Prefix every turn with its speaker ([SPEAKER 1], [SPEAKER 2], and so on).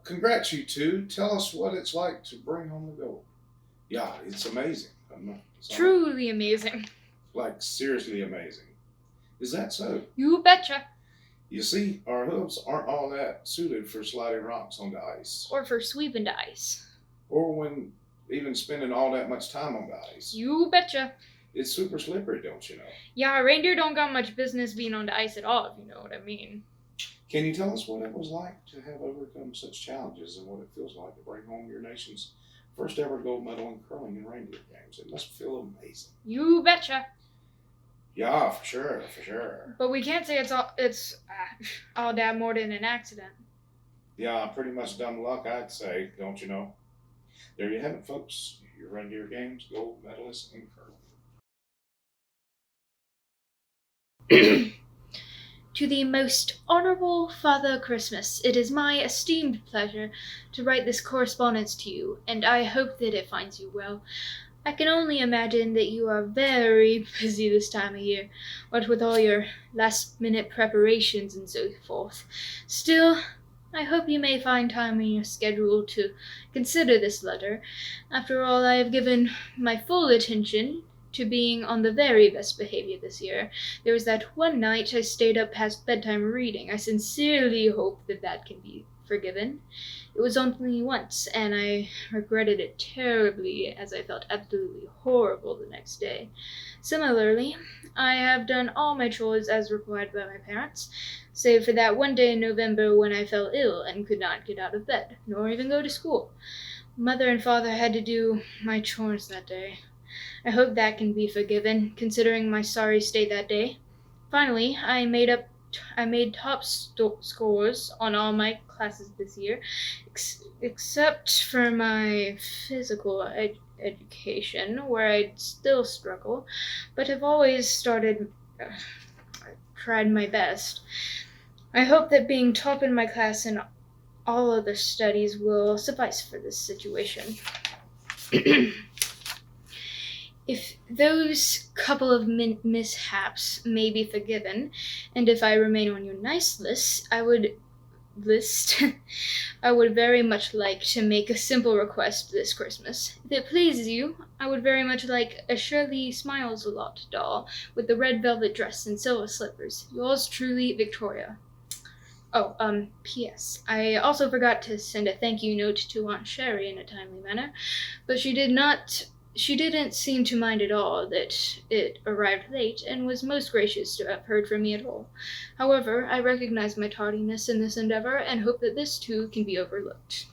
[SPEAKER 1] Congrats, you two. Tell us what it's like to bring home the gold. Yeah, it's amazing.
[SPEAKER 2] Truly amazing.
[SPEAKER 1] Like, seriously amazing. Is that so?
[SPEAKER 2] You betcha.
[SPEAKER 1] You see, our hooves aren't all that suited for sliding rocks on the ice.
[SPEAKER 2] Or for sweeping the ice.
[SPEAKER 1] Or when even spending all that much time on the ice.
[SPEAKER 2] You betcha.
[SPEAKER 1] It's super slippery, don't you know?
[SPEAKER 2] Yeah, reindeer don't got much business being on the ice at all, if you know what I mean.
[SPEAKER 1] Can you tell us what it was like to have overcome such challenges and what it feels like to bring home your nation's first ever gold medal in curling and reindeer games? It must feel amazing.
[SPEAKER 2] You betcha.
[SPEAKER 1] Yeah, for sure.
[SPEAKER 2] But we can't say it's all that more than an accident.
[SPEAKER 1] Yeah, pretty much dumb luck, I'd say, don't you know? There you have it, folks. Your reindeer games gold medalist in curling.
[SPEAKER 2] To the most honorable Father Christmas, it is my esteemed pleasure to write this correspondence to you, and I hope that it finds you well. I can only imagine that you are very busy this time of year, what with all your last-minute preparations and so forth. Still, I hope you may find time in your schedule to consider this letter. After all, I have given my full attention to being on the very best behavior this year. There was that one night I stayed up past bedtime reading. I sincerely hope that can be forgiven. It was only once, and I regretted it terribly, as I felt absolutely horrible the next day. Similarly, I have done all my chores as required by my parents, save for that one day in November when I fell ill and could not get out of bed, nor even go to school. Mother and father had to do my chores that day. I hope that can be forgiven, considering my sorry state that day. Finally, I made top scores on all my classes this year, except for my physical education, where I still struggle, but have always tried my best. I hope that being top in my class in all other studies will suffice for this situation. If those couple of mishaps may be forgiven, and if I remain on your nice list, I would very much like to make a simple request this Christmas. If it pleases you, I would very much like a Shirley Smiles a Lot doll with the red velvet dress and silver slippers. Yours truly, Victoria. Oh, P.S. I also forgot to send a thank you note to Aunt Sherry in a timely manner, but she didn't seem to mind at all that it arrived late, and was most gracious to have heard from me at all. However, I recognize my tardiness in this endeavor, and hope that this too can be overlooked.